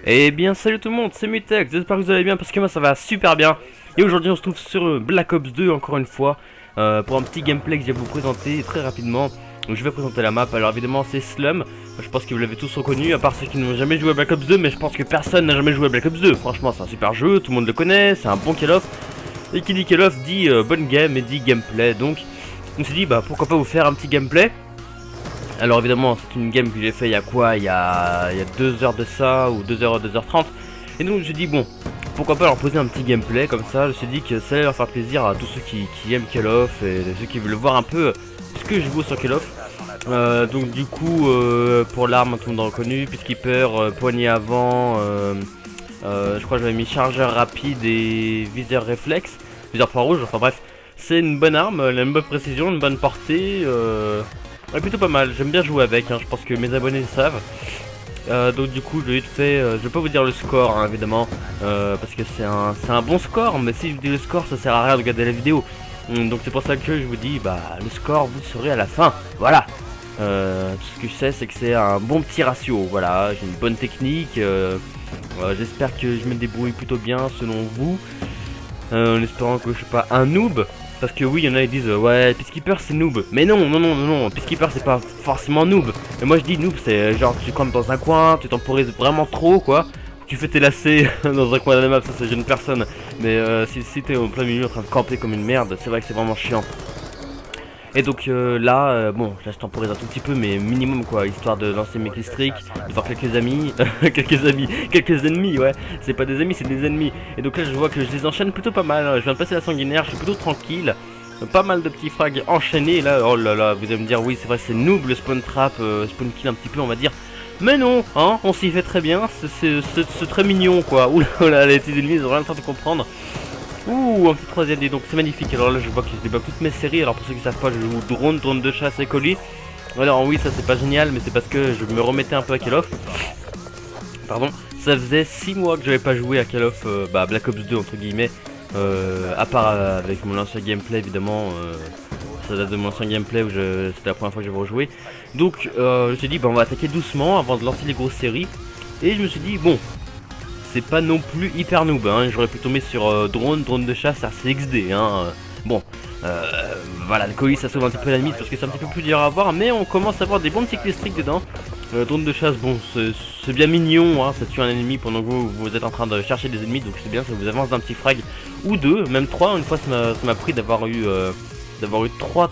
Eh bien salut tout le monde, c'est Mutex, j'espère que vous allez bien parce que moi ça va super bien. Et aujourd'hui on se trouve sur Black Ops 2 encore une fois pour un petit gameplay que je vais vous présenter très rapidement. Donc je vais présenter la map, alors évidemment c'est Slum, je pense que vous l'avez tous reconnu à part ceux qui n'ont jamais joué à Black Ops 2, mais je pense que personne n'a jamais joué à Black Ops 2. Franchement c'est un super jeu, tout le monde le connaît, c'est un bon Call of. Et qui dit Call of dit bonne game et dit gameplay, donc on s'est dit bah pourquoi pas vous faire un petit gameplay. Alors évidemment c'est une game que j'ai fait il y a quoi, il y a 2 heures de ça, ou 2 heures, 2h30. Et donc je me suis dit bon, pourquoi pas leur poser un petit gameplay comme ça. Je me suis dit que ça allait leur faire plaisir à tous ceux qui aiment Call of et ceux qui veulent voir un peu ce que je joue sur Call of. Donc du coup pour l'arme tout le monde a reconnu, Peacekeeper, poignée avant, je crois que j'avais mis chargeur rapide et viseur réflexe, viseur rouge, enfin bref. C'est une bonne arme, elle a une bonne précision, une bonne portée, ouais, plutôt pas mal, j'aime bien jouer avec, hein, je pense que mes abonnés le savent. Donc du coup je vais vite fait, je vais pas vous dire le score hein, évidemment, parce que c'est un bon score, mais si je vous dis le score ça sert à rien de regarder la vidéo. Donc c'est pour ça que je vous dis, bah le score vous saurez à la fin, voilà. Tout ce que je sais c'est que c'est un bon petit ratio, voilà, j'ai une bonne technique, j'espère que je me débrouille plutôt bien selon vous, en espérant que je suis pas un noob. Parce que oui, il y en a qui disent ouais, Peacekeeper c'est noob. Mais non, non, non, non, non, Peacekeeper c'est pas forcément noob. Mais moi je dis noob, c'est genre tu campes dans un coin, tu temporises vraiment trop quoi. Tu fais tes lacets dans un coin de la map, ça c'est jeune personne. Mais si t'es au plein milieu en train de camper comme une merde, c'est vrai que c'est vraiment chiant. Et donc là, bon, là je temporise un tout petit peu, mais minimum quoi, histoire de lancer mes clistriques, de voir quelques amis, quelques ennemis, ouais, c'est pas des amis, c'est des ennemis. Et donc là je vois que je les enchaîne plutôt pas mal, je viens de passer la sanguinaire, je suis plutôt tranquille, pas mal de petits frags enchaînés, et là, oh là là, vous allez me dire, oui c'est vrai, c'est noob le spawn trap, spawn kill un petit peu on va dire. Mais non, hein, on s'y fait très bien, c'est très mignon quoi, ouh là, les petits ennemis ils ont rien le temps de comprendre. Ouh, un petit troisième dé, donc c'est magnifique. Alors là je vois que je débloque toutes mes séries. Alors pour ceux qui savent pas, je joue drone de chasse et colis. Alors oui, ça c'est pas génial, mais c'est parce que je me remettais un peu à Call of. Pardon, ça faisait 6 mois que j'avais pas joué à Call of, Black Ops 2 entre guillemets, à part avec mon ancien gameplay évidemment. Ça date de mon ancien gameplay où c'était la première fois que j'avais rejoué. Donc je me suis dit bah on va attaquer doucement avant de lancer les grosses séries. Et je me suis dit bon, c'est pas non plus hyper noob, hein. J'aurais pu tomber sur drone de chasse RCXD, hein. Bon, voilà, le colis ça sauve un petit peu la mise parce que c'est un petit peu plus dur à voir, mais on commence à avoir des bons petits clistriques dedans. Drone de chasse, bon, c'est bien mignon, hein. Ça tue un ennemi pendant que vous êtes en train de chercher des ennemis, donc c'est bien, ça vous avance d'un petit frag ou deux, même 3. Une fois ça m'a pris d'avoir eu 3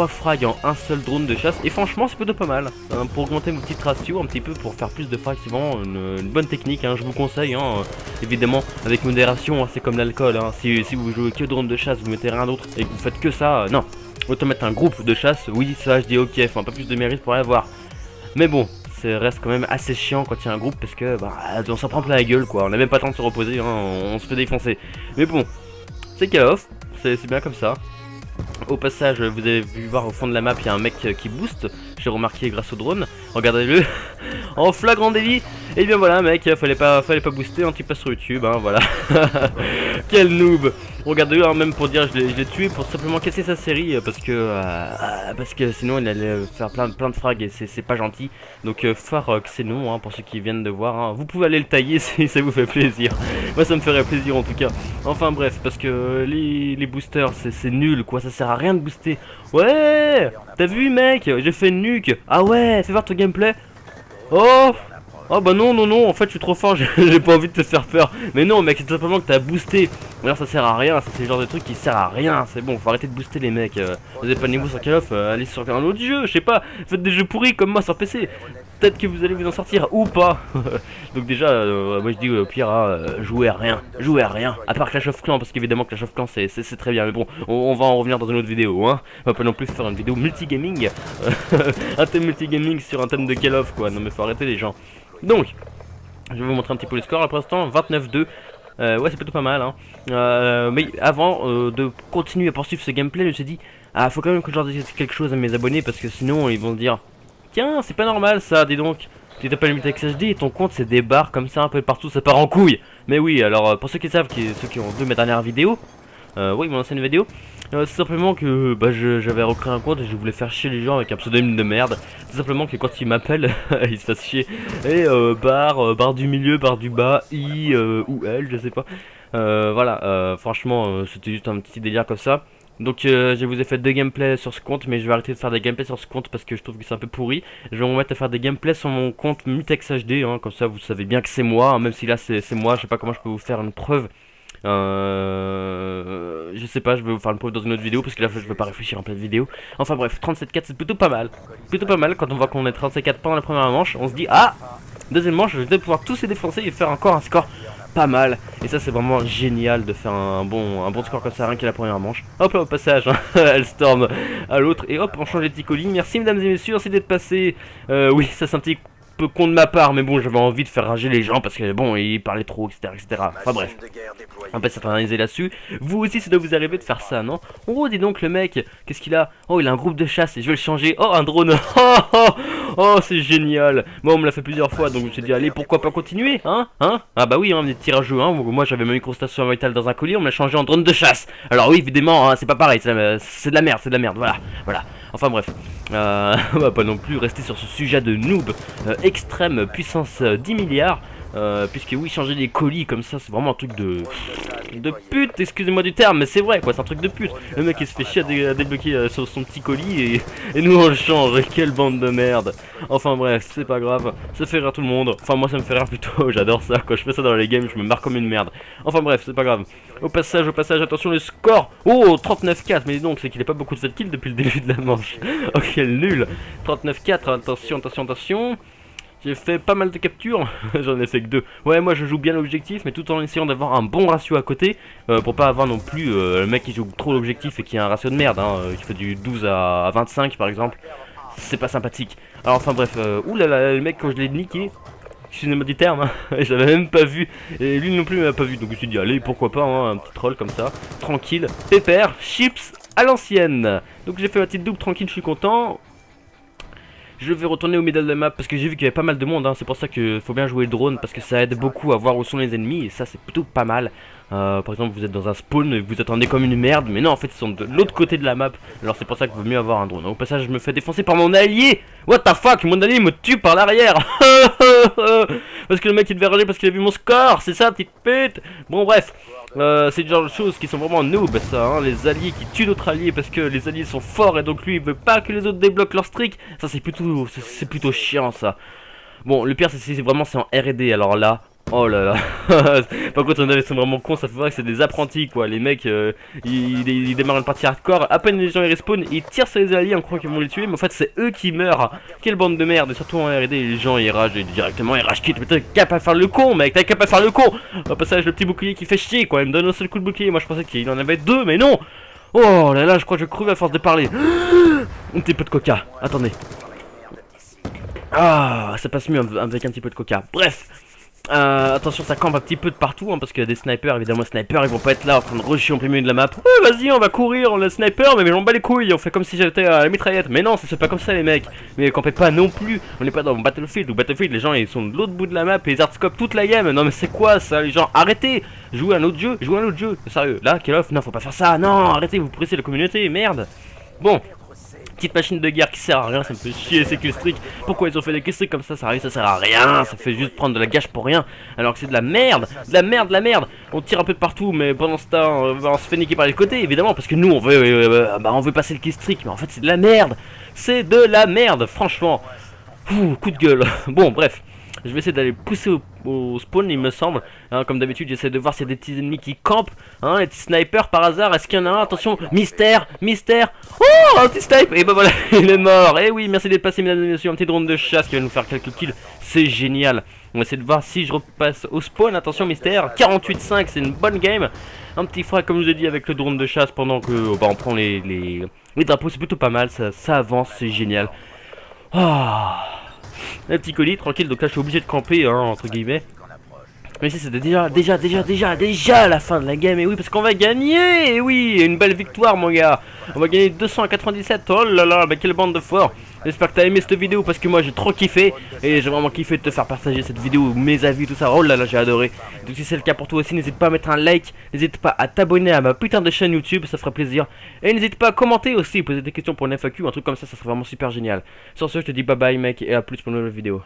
frags en un seul drone de chasse, et franchement c'est plutôt pas mal, hein, pour augmenter mon petit ratio un petit peu, pour faire plus de frags. C'est vraiment une bonne technique, hein, je vous conseille, hein, évidemment avec modération, hein, c'est comme l'alcool, hein, si vous jouez que drone de chasse, vous mettez rien d'autre et que vous faites que ça, non, autant mettre un groupe de chasse, oui ça je dis ok, enfin pas plus de mérite pour l'avoir, mais bon, ça reste quand même assez chiant quand il y a un groupe parce que bah, on s'en prend plein la gueule quoi, on n'a même pas le temps de se reposer, hein, on se fait défoncer, mais bon, c'est Call of, c'est bien comme ça. Au passage, vous avez vu voir au fond de la map, il y a un mec qui booste. J'ai remarqué grâce au drone. Regardez-le en flagrant délit. Et bien voilà, mec, fallait pas booster. Un petit pas sur YouTube, hein, voilà. Quel noob. Regardez-le, hein, même pour dire, je l'ai tué pour simplement casser sa série parce que sinon il allait faire plein de frags et c'est pas gentil. Donc Farok, c'est non, hein, pour ceux qui viennent de voir, hein. Vous pouvez aller le tailler si ça vous fait plaisir. Moi ça me ferait plaisir en tout cas. Enfin bref, parce que les boosters c'est nul quoi, ça sert à rien de booster. Ouais, t'as vu mec, j'ai fait une nuque. Ah ouais, fais voir ton gameplay. Oh, oh bah non, non, non, en fait je suis trop fort, j'ai pas envie de te faire peur. Mais non mec, c'est tout simplement que t'as boosté. Alors ça sert à rien, ça c'est le genre de truc qui sert à rien. C'est bon, faut arrêter de booster les mecs. Vous êtes pas niveau sur Call of, allez sur un autre jeu, je sais pas. Faites des jeux pourris comme moi sur PC. Peut-être que vous allez vous en sortir ou pas. Donc déjà, moi je dis au pire, jouez à rien. À part Clash of Clans, parce qu'évidemment Clash of Clans c'est très bien. Mais bon, on va en revenir dans une autre vidéo, hein. On va pas non plus faire une vidéo multigaming. Un thème multigaming sur un thème de Call of quoi. Non mais faut arrêter les gens. Donc, je vais vous montrer un petit peu le score. Pour l'instant, 29-2. Ouais, c'est plutôt pas mal, hein. Mais avant de continuer à poursuivre ce gameplay, je me suis dit, ah, faut quand même que je leur dise quelque chose à mes abonnés parce que sinon ils vont se dire, tiens, c'est pas normal ça, dis donc. Tu t'appelles Mutex HD et ton compte c'est des barres comme ça un peu partout, ça part en couille. Mais oui, alors pour ceux qui savent, ceux qui ont vu mes dernières vidéos, oui, mon ancienne vidéo, C'est simplement que j'avais recréé un compte et je voulais faire chier les gens avec un pseudonyme de merde. C'est simplement que quand ils m'appellent, ils se fassent chier. Et barre du milieu, barre du bas, I ou L, je sais pas. Voilà, franchement, c'était juste un petit délire comme ça. Donc je vous ai fait 2 gameplays sur ce compte, mais je vais arrêter de faire des gameplays sur ce compte parce que je trouve que c'est un peu pourri. Je vais me mettre à faire des gameplays sur mon compte Mutex HD, hein, comme ça vous savez bien que c'est moi, hein, même si là c'est moi, je sais pas comment je peux vous faire une preuve. Je sais pas, je vais vous faire une preuve dans une autre vidéo parce que là je vais pas réfléchir en pleine vidéo. Enfin bref, 37-4 c'est plutôt pas mal. Plutôt pas mal quand on voit qu'on est 37-4 pendant la première manche, on se dit ah, deuxième manche je vais pouvoir tous les défoncer et faire encore un score pas mal. Et ça c'est vraiment génial de faire un bon score comme ça rien qu'à la première manche. Hop là au passage, hein, elle storm à l'autre et hop on change les petits colis. Merci mesdames et messieurs, merci d'être passés. Oui ça c'est un petit peu con de ma part, mais bon j'avais envie de faire rager les gens parce que bon ils parlaient trop etc. Enfin bref, on va s'interniser là-dessus. Vous aussi ça doit vous arriver de faire ça, non? Oh dis donc le mec, qu'est-ce qu'il a? Oh il a un groupe de chasse et je vais le changer. Oh un drone. Oh c'est génial. Moi on me l'a fait plusieurs fois donc je me suis dit allez pourquoi pas continuer, hein. Ah bah oui hein, des tirageux hein. Moi j'avais ma microstation vitale dans un colis, on me l'a changé en drone de chasse. Alors oui évidemment hein, c'est pas pareil, c'est de la merde, voilà. Enfin bref, on va pas non plus rester sur ce sujet de noob extrême puissance 10 milliards. Puisque oui, changer les colis comme ça, c'est vraiment un truc de pute, excusez-moi du terme, mais c'est vrai quoi, c'est un truc de pute. Le mec il se fait chier à débloquer son petit colis et nous on le change, quelle bande de merde. Enfin bref, c'est pas grave, ça fait rire tout le monde. Enfin moi ça me fait rire plutôt, j'adore ça, quand je fais ça dans les games, je me marre comme une merde. Enfin bref, c'est pas grave. Au passage, attention les scores. Oh 39-4, mais dis donc, c'est qu'il a pas beaucoup de set kills depuis le début de la manche. Oh quel nul. 39-4, attention. J'ai fait pas mal de captures, j'en ai fait que 2. Ouais, moi je joue bien l'objectif, mais tout en essayant d'avoir un bon ratio à côté, pour pas avoir non plus le mec qui joue trop l'objectif et qui a un ratio de merde, hein, qui fait du 12 à 25 par exemple. C'est pas sympathique. Alors enfin bref, oulala, le mec quand je l'ai niqué, excusez-moi du terme, hein, je l'avais même pas vu, et lui non plus m'a pas vu, donc je me suis dit allez pourquoi pas, hein, un petit troll comme ça, tranquille, pépère, chips à l'ancienne. Donc j'ai fait ma petite double tranquille, je suis content. Je vais retourner au middle de map parce que j'ai vu qu'il y avait pas mal de monde, hein. C'est pour ça qu'il faut bien jouer le drone parce que ça aide beaucoup à voir où sont les ennemis et ça c'est plutôt pas mal. Par exemple vous êtes dans un spawn et vous attendez comme une merde, mais non en fait ils sont de l'autre côté de la map. Alors c'est pour ça qu'il vaut mieux avoir un drone. Au passage je me fais défoncer par mon allié. What the fuck, mon allié me tue par l'arrière. Parce que le mec il devait rager parce qu'il a vu mon score, c'est ça petite pute. Bon bref, c'est le genre de choses qui sont vraiment noob ça, hein, les alliés qui tuent d'autres alliés parce que les alliés sont forts et donc lui il veut pas que les autres débloquent leur streak. Ça c'est plutôt chiant ça. Bon le pire c'est vraiment c'est en R&D alors là. Oh là là. Par contre on sont vraiment cons, ça fait vrai que c'est des apprentis quoi. Les mecs ils démarrent une partie hardcore, à peine les gens ils respawn, ils tirent sur les alliés en croyant qu'ils vont les tuer, mais en fait c'est eux qui meurent. Quelle bande de merde, et surtout en R&D les gens ils ragent directement, ils rage quitte. Mais t'as qu'à pas faire le con mec, t'as qu'à pas faire le con. Au passage le petit bouclier qui fait chier quoi, il me donne un seul coup de bouclier, moi je pensais qu'il en avait 2 mais non. Oh là là je crois que je creve à force de parler. Un petit peu de coca, attendez. Ah ça passe mieux avec un petit peu de coca, bref. Attention ça campe un petit peu de partout hein, parce qu'il y a des snipers, évidemment les snipers ils vont pas être là en train de rusher en plein milieu de la map. Ouais vas-y on va courir, on a le sniper mais j'en bats les couilles, on fait comme si j'étais à la mitraillette. Mais non ça se fait pas comme ça les mecs, mais campez pas non plus, on est pas dans Battlefield ou Battlefield les gens ils sont de l'autre bout de la map et ils hardscope toute la game. Non mais c'est quoi ça les gens, arrêtez, jouez à un autre jeu, sérieux, là Kill Off, non faut pas faire ça, non arrêtez vous pressez la communauté, merde. Bon. Petite machine de guerre qui sert à rien, ça me fait chier ces killstreaks. Pourquoi ils ont fait des killstreaks comme ça sert à rien, ça fait juste prendre de la gâche pour rien. Alors que c'est de la merde. On tire un peu de partout, mais pendant ce temps, on se fait niquer par les côtés, évidemment, parce que nous on veut passer le killstreak, mais en fait c'est de la merde. C'est de la merde, franchement. Coup de gueule. Bon, bref. Je vais essayer d'aller pousser au spawn, il me semble. Hein, comme d'habitude, j'essaie de voir s'il y a des petits ennemis qui campent. Hein, les petits snipers par hasard. Est-ce qu'il y en a un? Attention, mystère. Oh, un petit snipe. Et ben voilà, il est mort. Et oui, merci d'être passé, mesdames et messieurs. Un petit drone de chasse qui va nous faire quelques kills. C'est génial. On va essayer de voir si je repasse au spawn. Attention, mystère. 48-5, c'est une bonne game. Un petit frag, comme je vous ai dit, avec le drone de chasse pendant que on prend les drapeaux. C'est plutôt pas mal. Ça avance, c'est génial. Un petit colis tranquille, donc là je suis obligé de camper hein, entre guillemets. Mais si c'était déjà la fin de la game, et oui parce qu'on va gagner, et oui, une belle victoire mon gars. On va gagner 200 à 97, oh là là, bah quelle bande de forts. J'espère que t'as aimé cette vidéo parce que moi j'ai trop kiffé. Et j'ai vraiment kiffé de te faire partager cette vidéo, mes avis, tout ça. Oh là là, j'ai adoré. Donc si c'est le cas pour toi aussi, n'hésite pas à mettre un like. N'hésite pas à t'abonner à ma putain de chaîne YouTube, ça ferait plaisir. Et n'hésite pas à commenter aussi, poser des questions pour une FAQ, un truc comme ça serait vraiment super génial. Sur ce, je te dis bye bye mec et à plus pour une nouvelle vidéo.